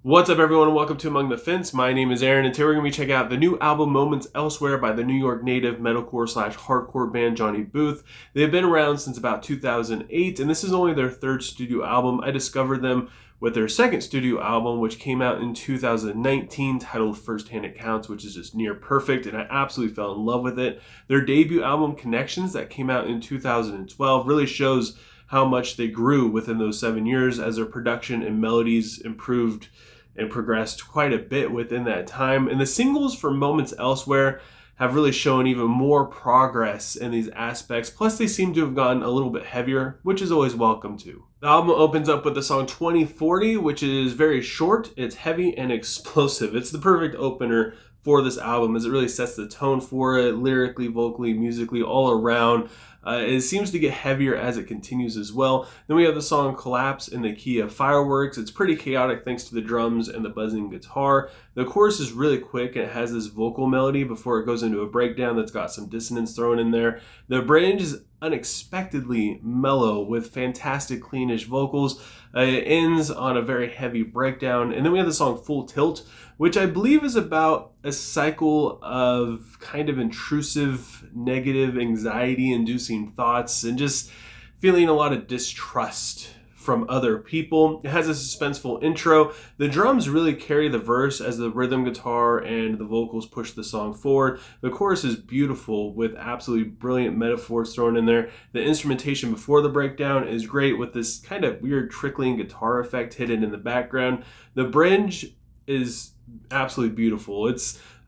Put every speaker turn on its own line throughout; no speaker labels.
What's up, everyone? Welcome to Among the Fence. My name is Aaron, and today we're going to be checking out the new album Moments Elsewhere by the New York native metalcore slash hardcore band Johnny Booth. They've been around since about 2008, and this is only their third studio album. I discovered them with their second studio album, which came out in 2019, titled First Hand Accounts, which is just near perfect, and I absolutely fell in love with it. Their debut album, Connections, that came out in 2012, really shows how much they grew within those 7 years as their production and melodies improved and progressed quite a bit within that time. And the singles for Moments Elsewhere have really shown even more progress in these aspects. Plus, they seem to have gotten a little bit heavier, which is always welcome too. The album opens up with the song 2040, which is very short, it's heavy and explosive. It's the perfect opener for this album as it really sets the tone for it, lyrically, vocally, musically, all around. It seems to get heavier as it continues as well. Then we have the song Collapse in the key of Fireworks. It's pretty chaotic thanks to the drums and the buzzing guitar. The chorus is really quick and it has this vocal melody before it goes into a breakdown that's got some dissonance thrown in there. The bridge is unexpectedly mellow with fantastic cleanish vocals. It ends on a very heavy breakdown. And then we have the song Full Tilt, which I believe is about a cycle of kind of intrusive, negative, anxiety-inducing thoughts and just feeling a lot of distrust from other people. It has a suspenseful intro. The drums really carry the verse as the rhythm guitar and the vocals push the song forward. The chorus is beautiful with absolutely brilliant metaphors thrown in there. The instrumentation before the breakdown is great with this kind of weird trickling guitar effect hidden in the background. The bridge is absolutely beautiful.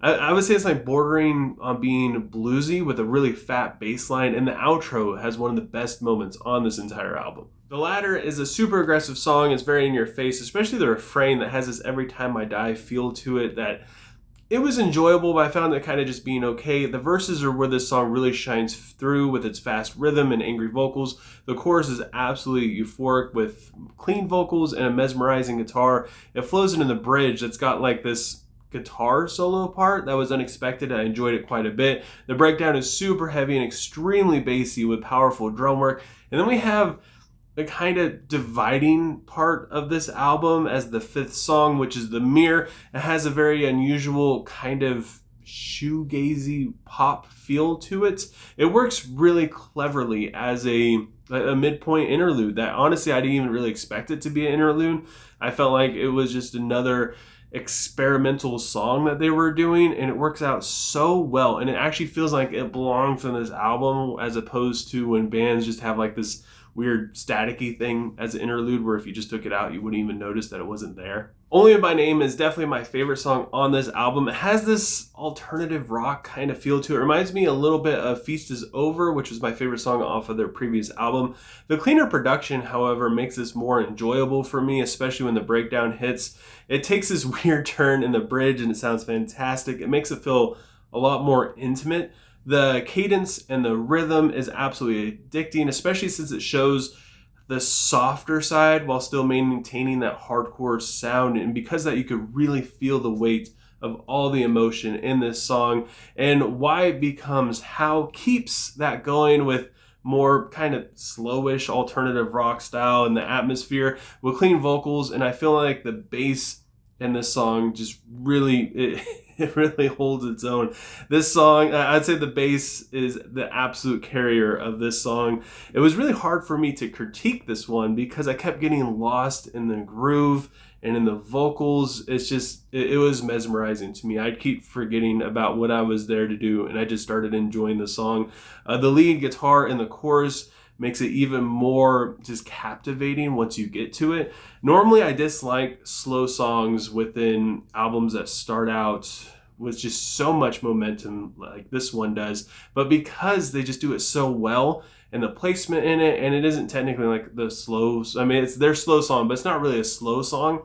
I would say it's like bordering on being bluesy with a really fat bass line, and the outro has one of the best moments on this entire album. The latter is a super aggressive song. It's very in your face, especially the refrain that has this every time I die feel to it that it was enjoyable, but I found it kind of just being okay. The verses are where this song really shines through with its fast rhythm and angry vocals. The chorus is absolutely euphoric with clean vocals and a mesmerizing guitar. It flows into the bridge that's got like this guitar solo part that was unexpected. I enjoyed it quite a bit. The breakdown is super heavy and extremely bassy with powerful drum work. And then we have the kind of dividing part of this album as the fifth song, which is The Mirror. It has a very unusual kind of shoegazy pop feel to it. It works really cleverly as a midpoint interlude that honestly I didn't even really expect it to be an interlude. I felt like it was just another experimental song that they were doing, and it works out so well, and it actually feels like it belongs on this album as opposed to when bands just have like this weird staticky thing as an interlude where if you just took it out you wouldn't even notice that it wasn't there. Only by Name is definitely my favorite song on this album. It has this alternative rock kind of feel to it. It reminds me a little bit of Feast is Over, which was my favorite song off of their previous album. The cleaner production, however, makes this more enjoyable for me, especially when the breakdown hits. It takes this weird turn in the bridge and it sounds fantastic. It makes it feel a lot more intimate. The cadence and the rhythm is absolutely addicting, especially since it shows the softer side while still maintaining that hardcore sound. And because of that, you could really feel the weight of all the emotion in this song. And Why Becomes How keeps that going with more kind of slowish alternative rock style and the atmosphere with clean vocals. And I feel like the bass in this song just really it really holds its own. This song, I'd say the bass is the absolute carrier of this song. It was really hard for me to critique this one because I kept getting lost in the groove and in the vocals. It's just, it was mesmerizing to me. I'd keep forgetting about what I was there to do, and I just started enjoying the song. The lead guitar in the chorus makes it even more just captivating once you get to it. Normally I dislike slow songs within albums that start out with just so much momentum like this one does, but because they just do it so well and the placement in it, and it isn't technically like the slow, I mean it's their slow song, but it's not really a slow song.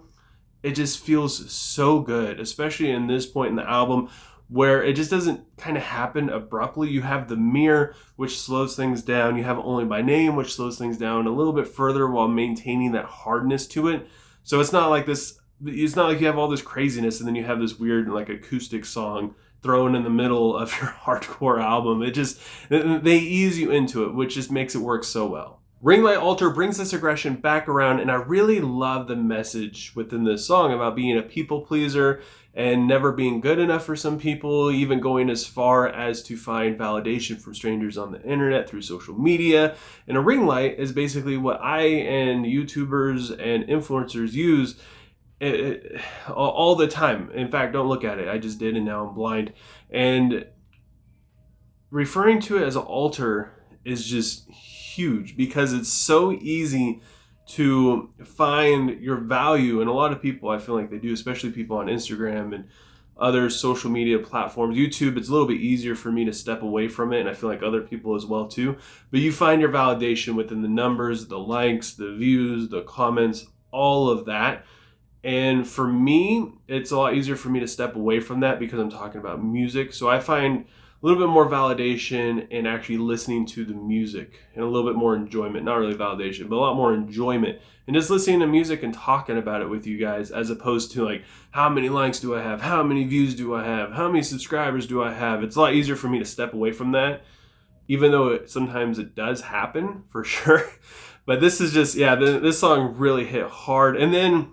It just feels so good, especially in this point in the album where it just doesn't kind of happen abruptly. You have The Mirror, which slows things down. You have Only by Name, which slows things down a little bit further while maintaining that hardness to it. So it's not like this, it's not like you have all this craziness and then you have this weird like acoustic song thrown in the middle of your hardcore album. It just, they ease you into it, which just makes it work so well. Ring Light Altar brings this aggression back around, and I really love the message within this song about being a people pleaser and never being good enough for some people, even going as far as to find validation from strangers on the internet through social media. And a ring light is basically what I and YouTubers and influencers use all the time. In fact, don't look at it. I just did, and now I'm blind. And referring to it as an altar is just huge because it's so easy to find your value. And a lot of people, I feel like they do, especially people on Instagram and other social media platforms. YouTube, it's a little bit easier for me to step away from it, and I feel like other people as well too. But you find your validation within the numbers, the likes, the views, the comments, all of that. And for me, it's a lot easier for me to step away from that because I'm talking about music. So I find a little bit more validation in actually listening to the music and a little bit more enjoyment. Not really validation, but a lot more enjoyment and just listening to music and talking about it with you guys, as opposed to like, how many likes do I have? How many views do I have? How many subscribers do I have? It's a lot easier for me to step away from that, even though sometimes it does happen for sure. But this is just, yeah, this song really hit hard. And then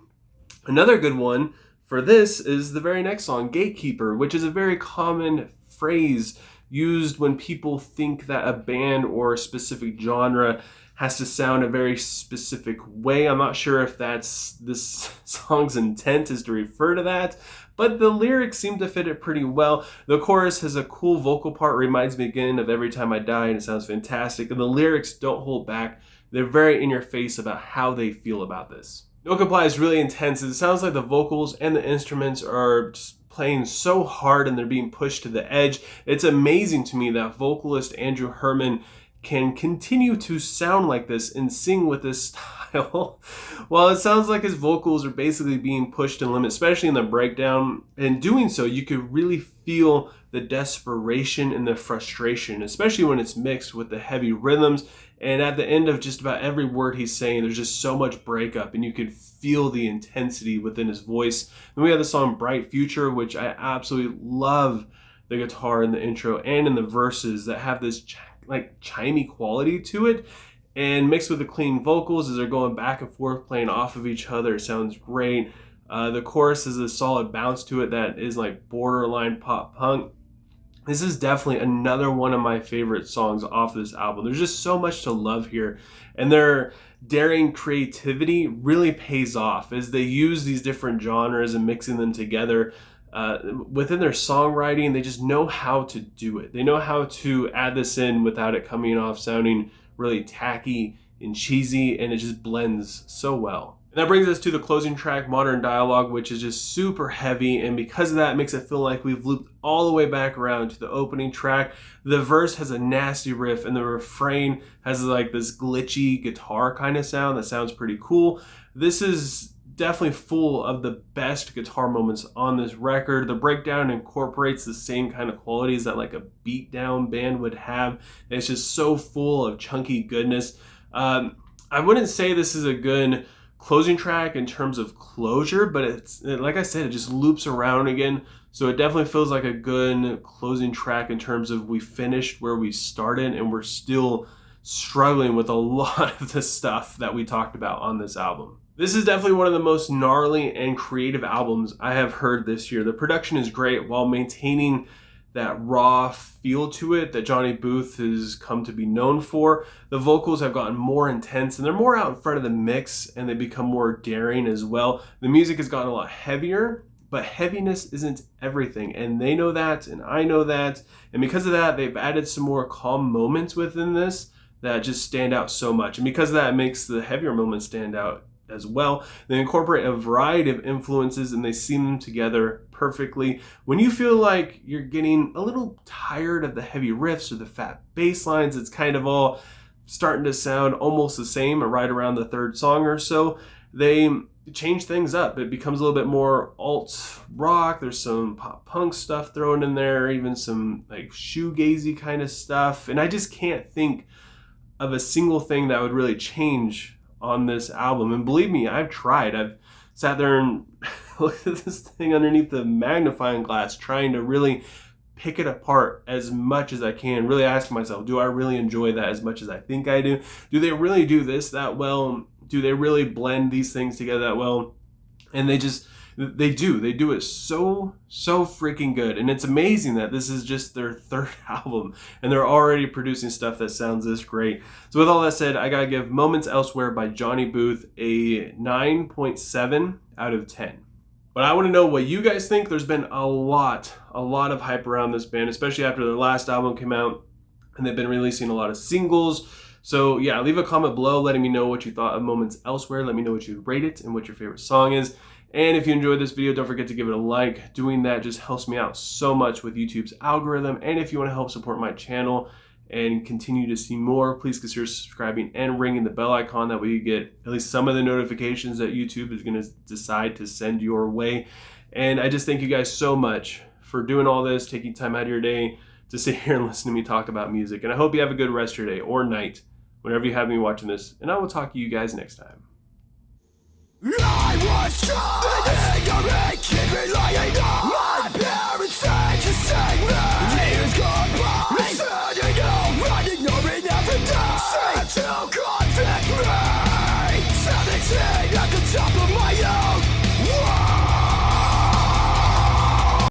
another good one for this is the very next song, Gatekeeper, which is a very common phrase used when people think that a band or a specific genre has to sound a very specific way. I'm not sure if that's this song's intent is to refer to that, but the lyrics seem to fit it pretty well. The chorus has a cool vocal part, reminds me again of Every Time I Die, and it sounds fantastic. And the lyrics don't hold back. They're very in your face about how they feel about this. No Comply is really intense. It sounds like the vocals and the instruments are just playing so hard and they're being pushed to the edge. It's amazing to me that vocalist Andrew Herman can continue to sound like this and sing with this style. While it sounds like his vocals are basically being pushed to the limit, especially in the breakdown. In doing so, you could really feel the desperation and the frustration, especially when it's mixed with the heavy rhythms. And at the end of just about every word he's saying, there's just so much breakup, and you can feel the intensity within his voice. Then we have the song Bright Future, which I absolutely love the guitar in the intro and in the verses that have this like chimey quality to it, and mixed with the clean vocals as they're going back and forth playing off of each other. It sounds great. The chorus has a solid bounce to it that is like borderline pop punk. This is definitely another one of my favorite songs off this album. There's just so much to love here, and their daring creativity really pays off as they use these different genres and mixing them together. Within their songwriting, they just know how to do it. They know how to add this in without it coming off sounding really tacky and cheesy, and it just blends so well. And that brings us to the closing track, Modern Dialogue, which is just super heavy, and because of that, it makes it feel like we've looped all the way back around to the opening track. The verse has a nasty riff, and the refrain has like this glitchy guitar kind of sound that sounds pretty cool. This is definitely full of the best guitar moments on this record. The breakdown incorporates the same kind of qualities that like a beatdown band would have. And it's just so full of chunky goodness. I wouldn't say this is a good closing track in terms of closure, but it's, like I said, it just loops around again. So it definitely feels like a good closing track in terms of we finished where we started, and we're still struggling with a lot of the stuff that we talked about on this album. This is definitely one of the most gnarly and creative albums I have heard this year. The production is great while maintaining that raw feel to it that Johnny Booth has come to be known for. The vocals have gotten more intense, and they're more out in front of the mix, and they become more daring as well. The music has gotten a lot heavier, but heaviness isn't everything, and they know that, and I know that. And because of that, they've added some more calm moments within this that just stand out so much. And because of that, it makes the heavier moments stand out as well. They incorporate a variety of influences, and they seam them together perfectly. When you feel like you're getting a little tired of the heavy riffs or the fat bass lines, it's kind of all starting to sound almost the same right around the third song or so. They change things up. It becomes a little bit more alt rock. There's some pop punk stuff thrown in there, even some like shoegazy kind of stuff. And I just can't think of a single thing that would really change on this album. And believe me, I've tried. I've sat there and looked at this thing underneath the magnifying glass, trying to really pick it apart as much as I can, really asking myself, do I really enjoy that as much as I think I do? Do they really do this that well? Do they really blend these things together that well? And they do it so freaking good. And it's amazing that this is just their third album and they're already producing stuff that sounds this great. So with all that said, I gotta give Moments Elsewhere by Johnny Booth a 9.7 out of 10. But I want to know what you guys think. There's been a lot of hype around this band, especially after their last album came out, and they've been releasing a lot of singles. So yeah, leave a comment below letting me know what you thought of Moments Elsewhere. Let me know what you rate it and what your favorite song is. And if you enjoyed this video, don't forget to give it a like. Doing that just helps me out so much with YouTube's algorithm. And if you want to help support my channel and continue to see more, please consider subscribing and ringing the bell icon. That way you get at least some of the notifications that YouTube is going to decide to send your way. And I just thank you guys so much for doing all this, taking time out of your day to sit here and listen to me talk about music. And I hope you have a good rest of your day or night, whenever you have me watching this. And I will talk to you guys next time.
I was trapped in ignorant, kid relying on my parents said to save me. Years gone by, turning over, ignoring every day. Seem to convict me. 17 at the top of my own.